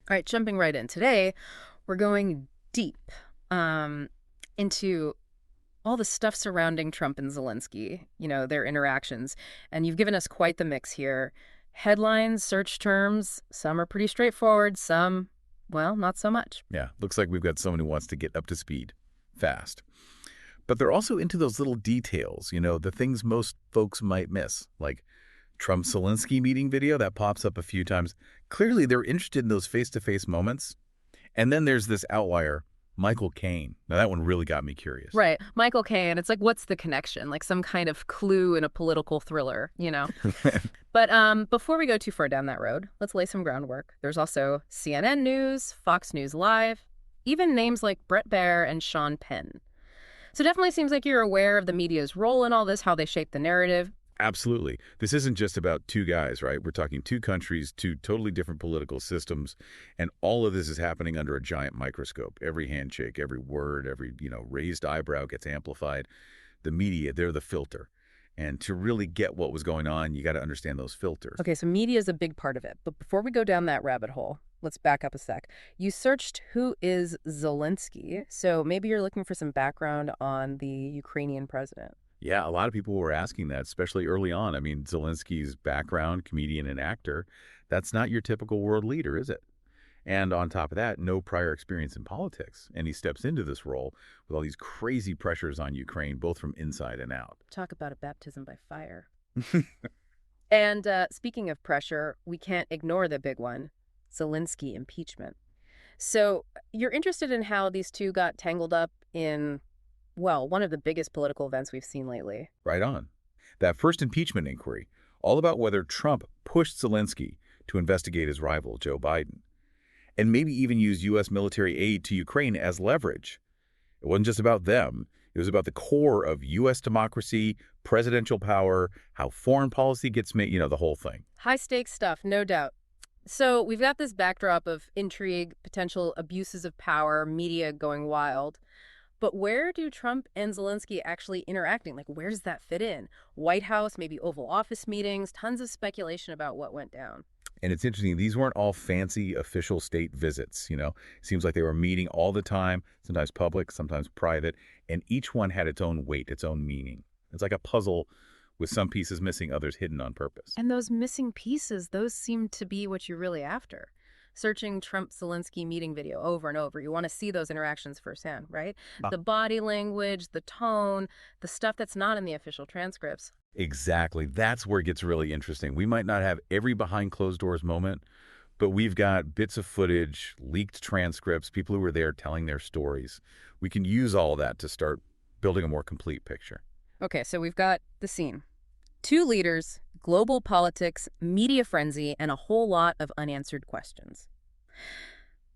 All right, jumping right in. Today, we're going deep into all the stuff surrounding Trump and Zelensky, their interactions. And you've given us quite the mix here. Headlines, search terms, some are pretty straightforward, some, well, not so much. Yeah, looks like we've got someone who wants to get up to speed fast. But they're also into those little details, the things most folks might miss, like Trump-Zelensky meeting video that pops up a few times. Clearly, they're interested in those face-to-face moments. And then there's this outlier, Michael Caine. Now, that one really got me curious. Right. Michael Caine. It's like, what's the connection? Like some kind of clue in a political thriller, But before we go too far down that road, let's lay some groundwork. There's also CNN News, Fox News Live, even names like Bret Baier and Sean Penn. So it definitely seems like you're aware of the media's role in all this, how they shape the narrative. Absolutely. This isn't just about two guys, right? We're talking two countries, two totally different political systems, and all of this is happening under a giant microscope. Every handshake, every word, every, raised eyebrow gets amplified. The media, they're the filter. And to really get what was going on, you got to understand those filters. Okay, so media is a big part of it. But before we go down that rabbit hole, let's back up a sec. You searched who is Zelensky, so maybe you're looking for some background on the Ukrainian president. Yeah, a lot of people were asking that, especially early on. I mean, Zelensky's background, comedian and actor, that's not your typical world leader, is it? And on top of that, no prior experience in politics. And he steps into this role with all these crazy pressures on Ukraine, both from inside and out. Talk about a baptism by fire. And speaking of pressure, we can't ignore the big one, Zelensky impeachment. So you're interested in how these two got tangled up in, well, one of the biggest political events we've seen lately. Right on. That first impeachment inquiry, all about whether Trump pushed Zelensky to investigate his rival, Joe Biden, and maybe even use U.S. military aid to Ukraine as leverage. It wasn't just about them. It was about the core of U.S. democracy, presidential power, how foreign policy gets made, the whole thing. High-stakes stuff, no doubt. So we've got this backdrop of intrigue, potential abuses of power, media going wild. But where do Trump and Zelensky actually interacting? Like, where does that fit in? White House, maybe Oval Office meetings, tons of speculation about what went down. And it's interesting, these weren't all fancy official state visits, It seems like they were meeting all the time, sometimes public, sometimes private, and each one had its own weight, its own meaning. It's like a puzzle with some pieces missing, others hidden on purpose. And those missing pieces, those seem to be what you're really after. Searching Trump-Zelensky meeting video over and over. You want to see those interactions firsthand, right? The body language, the tone, the stuff that's not in the official transcripts. Exactly. That's where it gets really interesting. We might not have every behind closed doors moment, but we've got bits of footage, leaked transcripts, people who were there telling their stories. We can use all of that to start building a more complete picture. Okay, so we've got the scene. Two leaders, global politics, media frenzy, and a whole lot of unanswered questions.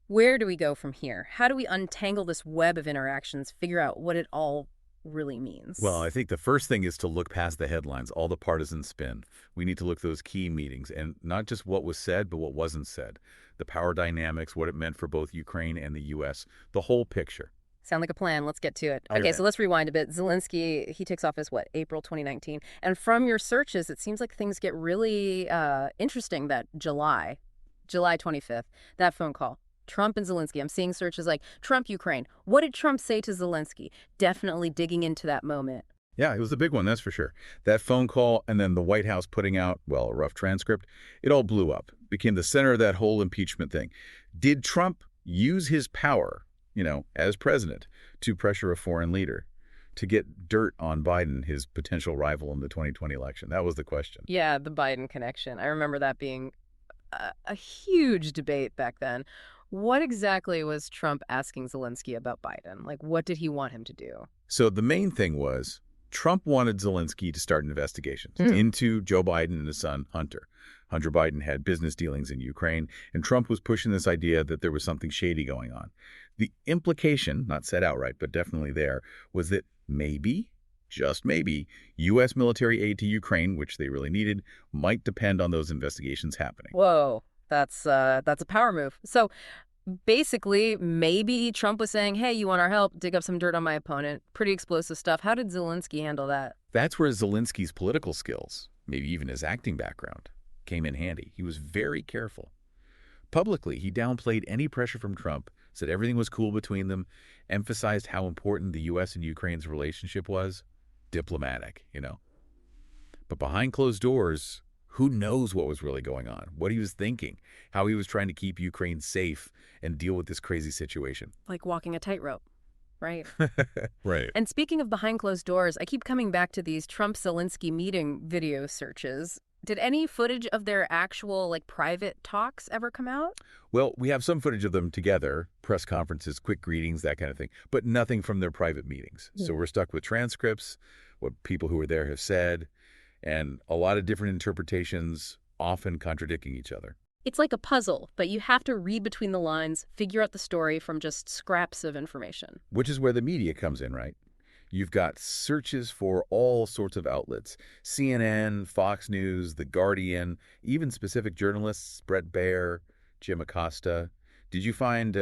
Where do we go from here? How do we untangle this web of interactions, figure out what it all really means? Well, I think the first thing is to look past the headlines, all the partisan spin. We need to look at those key meetings, and not just what was said, but what wasn't said. The power dynamics, what it meant for both Ukraine and the U.S., the whole picture. Sound like a plan. Let's get to it. Okay, so let's rewind a bit. Zelensky, he takes office, April 2019? And from your searches, it seems like things get really interesting that July 25th, that phone call. Trump and Zelensky. I'm seeing searches like Trump, Ukraine. What did Trump say to Zelensky? Definitely digging into that moment. Yeah, it was a big one, that's for sure. That phone call and then the White House putting out, a rough transcript, it all blew up, became the center of that whole impeachment thing. Did Trump use his power, as president, to pressure a foreign leader, to get dirt on Biden, his potential rival in the 2020 election? That was the question. Yeah, the Biden connection. I remember that being a huge debate back then. What exactly was Trump asking Zelensky about Biden? Like, what did he want him to do? So the main thing was Trump wanted Zelensky to start investigations into Joe Biden and his son, Hunter. Hunter Biden had business dealings in Ukraine, and Trump was pushing this idea that there was something shady going on. The implication, not said outright, but definitely there, was that maybe, just maybe, U.S. military aid to Ukraine, which they really needed, might depend on those investigations happening. Whoa, that's a power move. So basically, maybe Trump was saying, hey, you want our help? Dig up some dirt on my opponent. Pretty explosive stuff. How did Zelensky handle that? That's where Zelensky's political skills, maybe even his acting background, came in handy. He was very careful. Publicly, he downplayed any pressure from Trump, said everything was cool between them, emphasized how important the U.S. and Ukraine's relationship was. Diplomatic, you know. But behind closed doors, who knows what was really going on, what he was thinking, how he was trying to keep Ukraine safe and deal with this crazy situation. Like walking a tightrope, right? Right. And speaking of behind closed doors, I keep coming back to these Trump-Zelensky meeting video searches. Did any footage of their actual, private talks ever come out? Well, we have some footage of them together, press conferences, quick greetings, that kind of thing, but nothing from their private meetings. So we're stuck with transcripts, what people who were there have said, and a lot of different interpretations, often contradicting each other. It's like a puzzle, but you have to read between the lines, figure out the story from just scraps of information. Which is where the media comes in, right? You've got searches for all sorts of outlets. CNN, Fox News, The Guardian, even specific journalists, Brett Baer, Jim Acosta. Did you find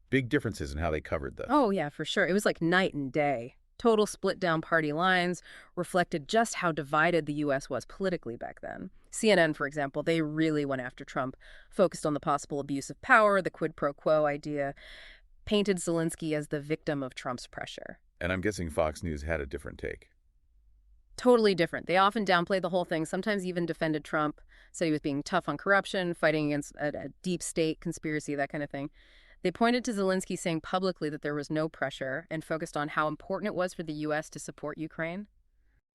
big differences in how they covered this? Oh, yeah, for sure. It was like night and day. Total split down party lines reflected just how divided the U.S. was politically back then. CNN, for example, they really went after Trump, focused on the possible abuse of power, the quid pro quo idea, painted Zelensky as the victim of Trump's pressure. And I'm guessing Fox News had a different take. Totally different. They often downplayed the whole thing, sometimes even defended Trump, said he was being tough on corruption, fighting against a deep state conspiracy, that kind of thing. They pointed to Zelensky saying publicly that there was no pressure and focused on how important it was for the U.S. to support Ukraine.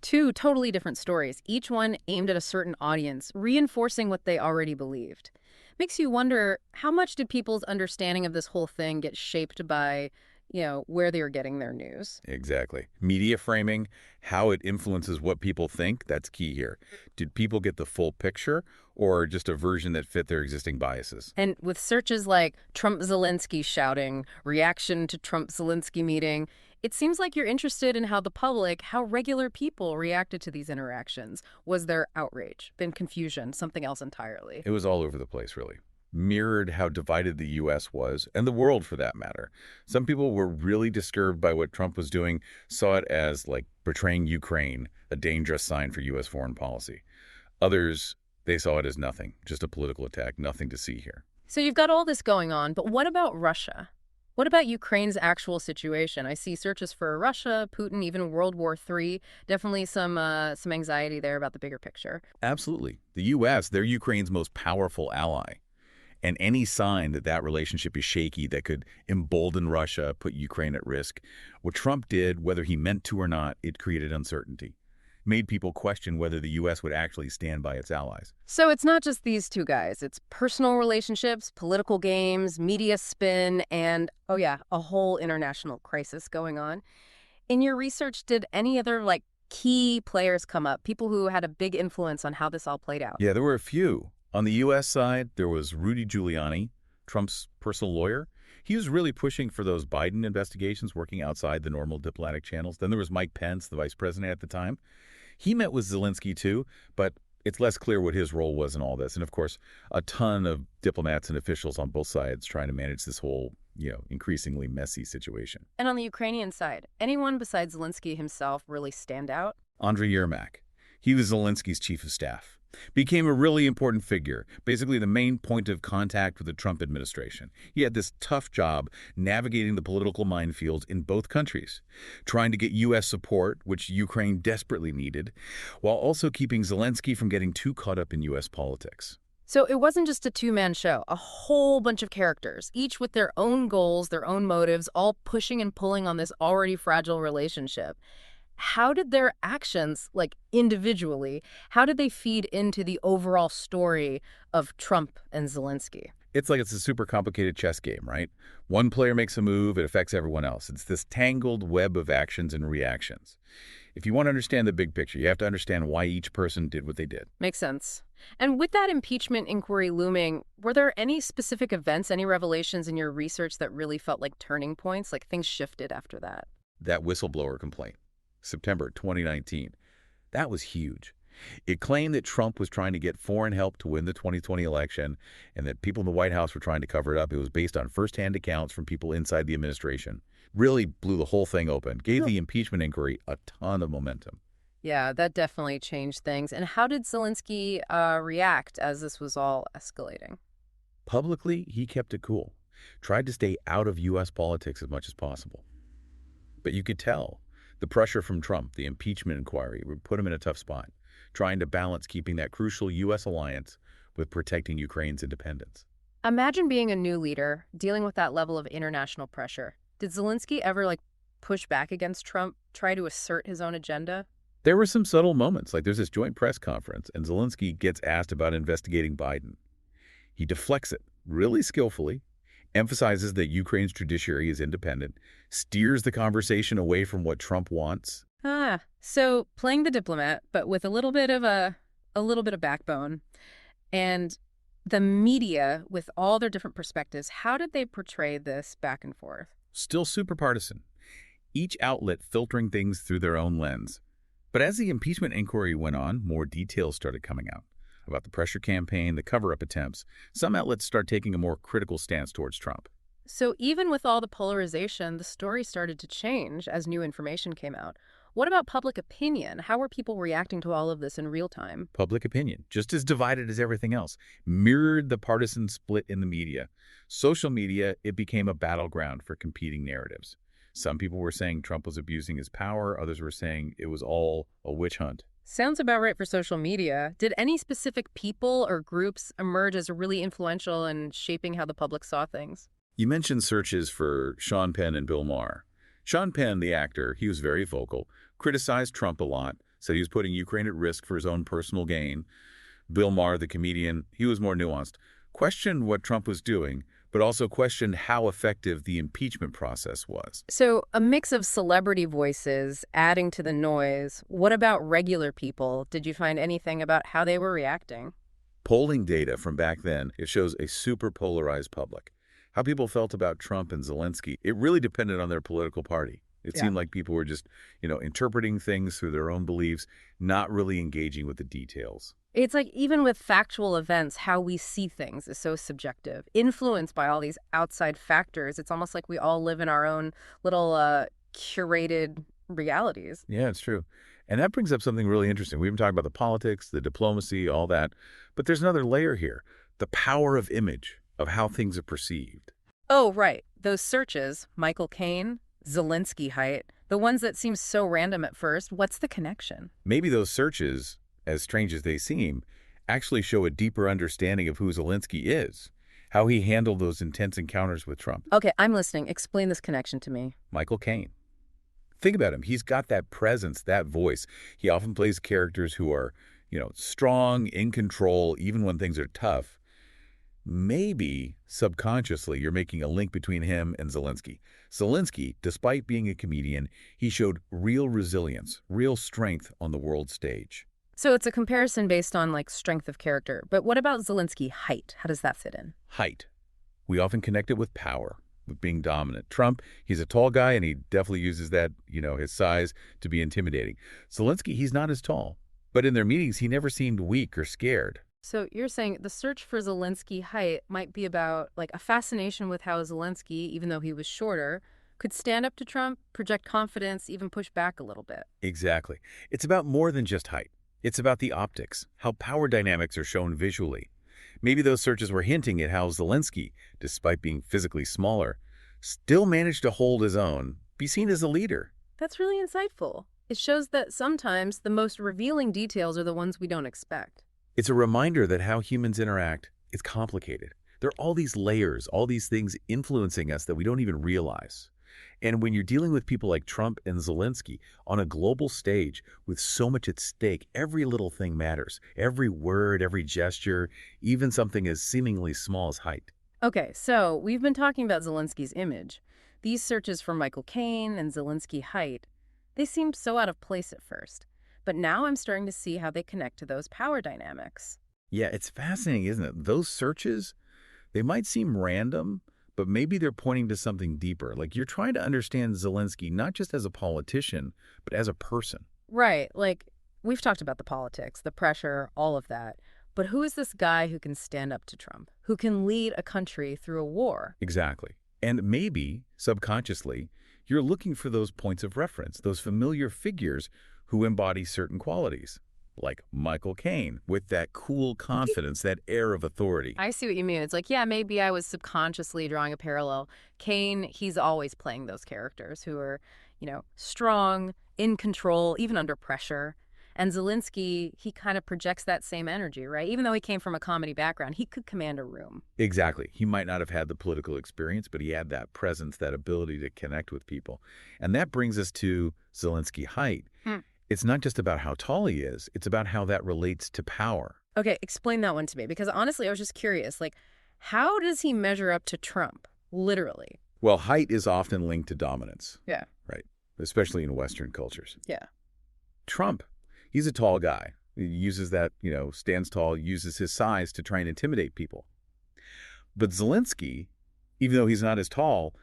Two totally different stories, each one aimed at a certain audience, reinforcing what they already believed. Makes you wonder, how much did people's understanding of this whole thing get shaped by, where they were getting their news? Exactly. Media framing, how it influences what people think, that's key here. Did people get the full picture or just a version that fit their existing biases? And with searches like Trump-Zelensky shouting, reaction to Trump-Zelensky meeting, it seems like you're interested in how the public, how regular people reacted to these interactions. Was there outrage, been confusion, something else entirely? It was all over the place, really. Mirrored how divided the U.S. was, and the world for that matter. Some people were really disturbed by what Trump was doing, saw it as like betraying Ukraine, a dangerous sign for U.S. foreign policy. Others, they saw it as nothing, just a political attack, nothing to see here. So you've got all this going on, but what about Russia? What about Ukraine's actual situation? I see searches for Russia, Putin, even World War III. Definitely some anxiety there about the bigger picture. Absolutely. The U.S., they're Ukraine's most powerful ally. And any sign that that relationship is shaky that could embolden Russia, put Ukraine at risk, what Trump did, whether he meant to or not, it created uncertainty. Made people question whether the U.S. would actually stand by its allies. So it's not just these two guys. It's personal relationships, political games, media spin, and, oh yeah, a whole international crisis going on. In your research, did any other, key players come up, people who had a big influence on how this all played out? Yeah, there were a few. On the U.S. side, there was Rudy Giuliani, Trump's personal lawyer. He was really pushing for those Biden investigations, working outside the normal diplomatic channels. Then there was Mike Pence, the vice president at the time. He met with Zelensky, too, but it's less clear what his role was in all this. And, of course, a ton of diplomats and officials on both sides trying to manage this whole, increasingly messy situation. And on the Ukrainian side, anyone besides Zelensky himself really stand out? Andriy Yermak. He was Zelensky's chief of staff. Became a really important figure, basically the main point of contact with the Trump administration. He had this tough job navigating the political minefields in both countries, trying to get U.S. support, which Ukraine desperately needed, while also keeping Zelensky from getting too caught up in U.S. politics. So it wasn't just a two-man show, a whole bunch of characters, each with their own goals, their own motives, all pushing and pulling on this already fragile relationship. How did their actions, individually, how did they feed into the overall story of Trump and Zelensky? It's like it's a super complicated chess game, right? One player makes a move, it affects everyone else. It's this tangled web of actions and reactions. If you want to understand the big picture, you have to understand why each person did what they did. Makes sense. And with that impeachment inquiry looming, were there any specific events, any revelations in your research that really felt like turning points, like things shifted after that? That whistleblower complaint. September 2019. That was huge. It claimed that Trump was trying to get foreign help to win the 2020 election and that people in the White House were trying to cover it up. It was based on firsthand accounts from people inside the administration. Really blew the whole thing open. Gave the impeachment inquiry a ton of momentum. Yeah, that definitely changed things. And how did Zelensky react as this was all escalating? Publicly, he kept it cool, tried to stay out of U.S. politics as much as possible. But you could tell the pressure from Trump, the impeachment inquiry, would put him in a tough spot, trying to balance keeping that crucial U.S. alliance with protecting Ukraine's independence. Imagine being a new leader, dealing with that level of international pressure. Did Zelensky ever, push back against Trump, try to assert his own agenda? There were some subtle moments, like there's this joint press conference, and Zelensky gets asked about investigating Biden. He deflects it really skillfully, emphasizes that Ukraine's judiciary is independent, steers the conversation away from what Trump wants. So playing the diplomat, but with a little bit of backbone. And the media, with all their different perspectives, how did they portray this back and forth? Still super partisan, each outlet filtering things through their own lens. But as the impeachment inquiry went on, more details started coming out about the pressure campaign, the cover-up attempts. Some outlets start taking a more critical stance towards Trump. So even with all the polarization, the story started to change as new information came out. What about public opinion? How were people reacting to all of this in real time? Public opinion, just as divided as everything else, mirrored the partisan split in the media. Social media, it became a battleground for competing narratives. Some people were saying Trump was abusing his power. Others were saying it was all a witch hunt. Sounds about right for social media. Did any specific people or groups emerge as really influential in shaping how the public saw things? You mentioned searches for Sean Penn and Bill Maher. Sean Penn, the actor, he was very vocal, criticized Trump a lot, said he was putting Ukraine at risk for his own personal gain. Bill Maher, the comedian, he was more nuanced, questioned what Trump was doing, but also questioned how effective the impeachment process was. So a mix of celebrity voices adding to the noise. What about regular people? Did you find anything about how they were reacting? Polling data from back then, it shows a super polarized public. How people felt about Trump and Zelensky, it really depended on their political party. It seemed like people were just, interpreting things through their own beliefs, not really engaging with the details. It's like even with factual events, how we see things is so subjective, influenced by all these outside factors. It's almost like we all live in our own little curated realities. Yeah, it's true. And that brings up something really interesting. We've been talking about the politics, the diplomacy, all that. But there's another layer here, the power of image, of how things are perceived. Oh, right. Those searches, Michael Caine, Zelensky height, the ones that seem so random at first, what's the connection? Maybe those searches, as strange as they seem, actually show a deeper understanding of who Zelensky is, how he handled those intense encounters with Trump. Okay, I'm listening. Explain this connection to me. Michael Caine. Think about him. He's got that presence, that voice. He often plays characters who are, strong, in control, even when things are tough. Maybe, subconsciously, you're making a link between him and Zelensky. Zelensky, despite being a comedian, he showed real resilience, real strength on the world stage. So it's a comparison based on, strength of character. But what about Zelensky height? How does that fit in? Height. We often connect it with power, with being dominant. Trump, he's a tall guy, and he definitely uses that, his size to be intimidating. Zelensky, he's not as tall. But in their meetings, he never seemed weak or scared. So you're saying the search for Zelensky height might be about a fascination with how Zelensky, even though he was shorter, could stand up to Trump, project confidence, even push back a little bit. Exactly. It's about more than just height. It's about the optics, how power dynamics are shown visually. Maybe those searches were hinting at how Zelensky, despite being physically smaller, still managed to hold his own, be seen as a leader. That's really insightful. It shows that sometimes the most revealing details are the ones we don't expect. It's a reminder that how humans interact is complicated. There are all these layers, all these things influencing us that we don't even realize. And when you're dealing with people like Trump and Zelensky on a global stage with so much at stake, every little thing matters. Every word, every gesture, even something as seemingly small as height. Okay, so we've been talking about Zelensky's image. These searches for Michael Caine and Zelensky height, they seemed so out of place at first. But now I'm starting to see how they connect to those power dynamics. Yeah, it's fascinating, isn't it? Those searches, they might seem random, but maybe they're pointing to something deeper. Like you're trying to understand Zelensky not just as a politician, but as a person. Right. We've talked about the politics, the pressure, all of that. But who is this guy who can stand up to Trump, who can lead a country through a war? Exactly. And maybe, subconsciously, you're looking for those points of reference, those familiar figures who embody certain qualities. like Michael Caine, with that cool confidence, that air of authority. I see what you mean. It's like, yeah, maybe I was subconsciously drawing a parallel. Kane, he's always playing those characters who are, strong, in control, even under pressure. And Zelensky, he kind of projects that same energy, right? Even though he came from a comedy background, he could command a room. Exactly. He might not have had the political experience, but he had that presence, that ability to connect with people. And that brings us to Zelensky height. It's not just about how tall he is, it's about how that relates to power. Okay, explain that one to me, because honestly, I was just curious, like, how does he measure up to Trump, literally? Well, height is often linked to dominance. Yeah. Right. Especially in Western cultures. Yeah. Trump, he's a tall guy. He uses that, stands tall, uses his size to try and intimidate people. But Zelensky, even though he's not as tall,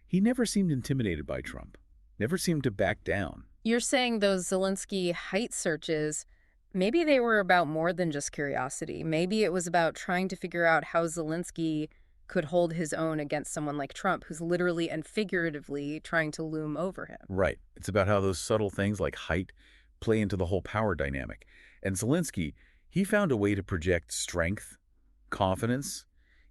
he never seemed intimidated by Trump, never seemed to back down. You're saying those Zelensky height searches, maybe they were about more than just curiosity. Maybe it was about trying to figure out how Zelensky could hold his own against someone like Trump, who's literally and figuratively trying to loom over him. Right. It's about how those subtle things like height play into the whole power dynamic. And Zelensky, he found a way to project strength, confidence,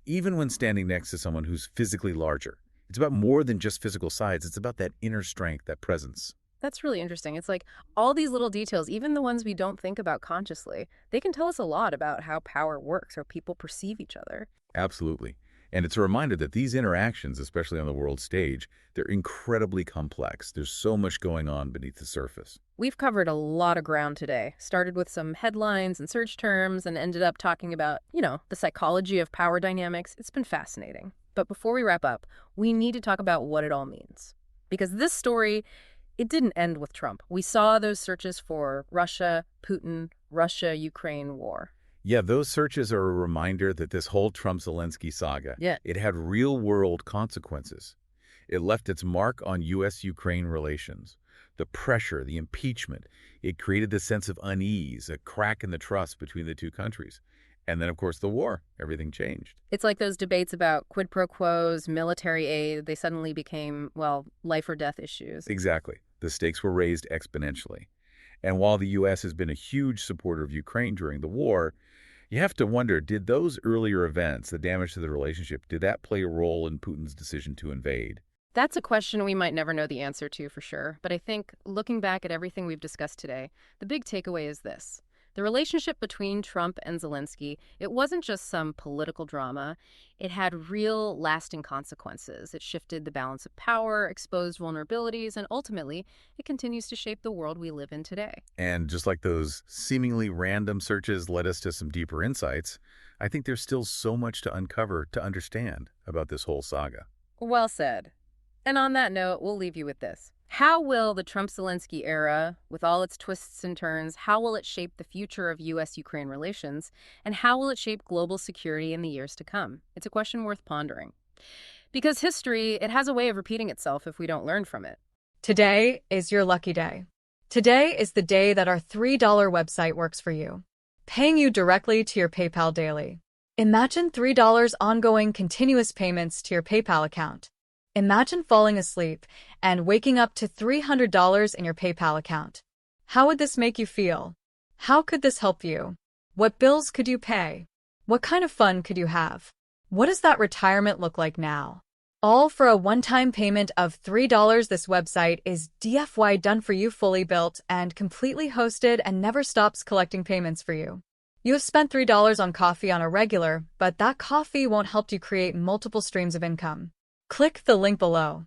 even when standing next to someone who's physically larger. It's about more than just physical size. It's about that inner strength, that presence. That's really interesting. It's like all these little details, even the ones we don't think about consciously, they can tell us a lot about how power works or people perceive each other. Absolutely. And it's a reminder that these interactions, especially on the world stage, they're incredibly complex. There's so much going on beneath the surface. We've covered a lot of ground today. Started with some headlines and search terms and ended up talking about, the psychology of power dynamics. It's been fascinating. But before we wrap up, we need to talk about what it all means. Because this story, it didn't end with Trump. We saw those searches for Russia, Putin, Russia-Ukraine war. Yeah, those searches are a reminder that this whole Trump-Zelensky saga, it had real-world consequences. It left its mark on U.S.-Ukraine relations. The pressure, the impeachment, it created this sense of unease, a crack in the trust between the two countries. And then, of course, the war. Everything changed. It's like those debates about quid pro quos, military aid. They suddenly became, life or death issues. Exactly. The stakes were raised exponentially. And while the U.S. has been a huge supporter of Ukraine during the war, you have to wonder, did those earlier events, the damage to the relationship, did that play a role in Putin's decision to invade? That's a question we might never know the answer to for sure. But I think, looking back at everything we've discussed today, the big takeaway is this. The relationship between Trump and Zelensky, it wasn't just some political drama. It had real, lasting consequences. It shifted the balance of power, exposed vulnerabilities, and ultimately, it continues to shape the world we live in today. And just like those seemingly random searches led us to some deeper insights, I think there's still so much to uncover, to understand about this whole saga. Well said. And on that note, we'll leave you with this. How will the Trump-Zelensky era, with all its twists and turns, how will it shape the future of U.S.-Ukraine relations? And how will it shape global security in the years to come? It's a question worth pondering. Because history, it has a way of repeating itself if we don't learn from it. Today is your lucky day. Today is the day that our $3 website works for you, paying you directly to your PayPal daily. Imagine $3 ongoing continuous payments to your PayPal account. Imagine falling asleep and waking up to $300 in your PayPal account. How would this make you feel? How could this help you? What bills could you pay? What kind of fun could you have? What does that retirement look like now? All for a one-time payment of $3. This website is DFY done for you, fully built and completely hosted, and never stops collecting payments for you. You have spent $3 on coffee on a regular, but that coffee won't help you create multiple streams of income. Click the link below.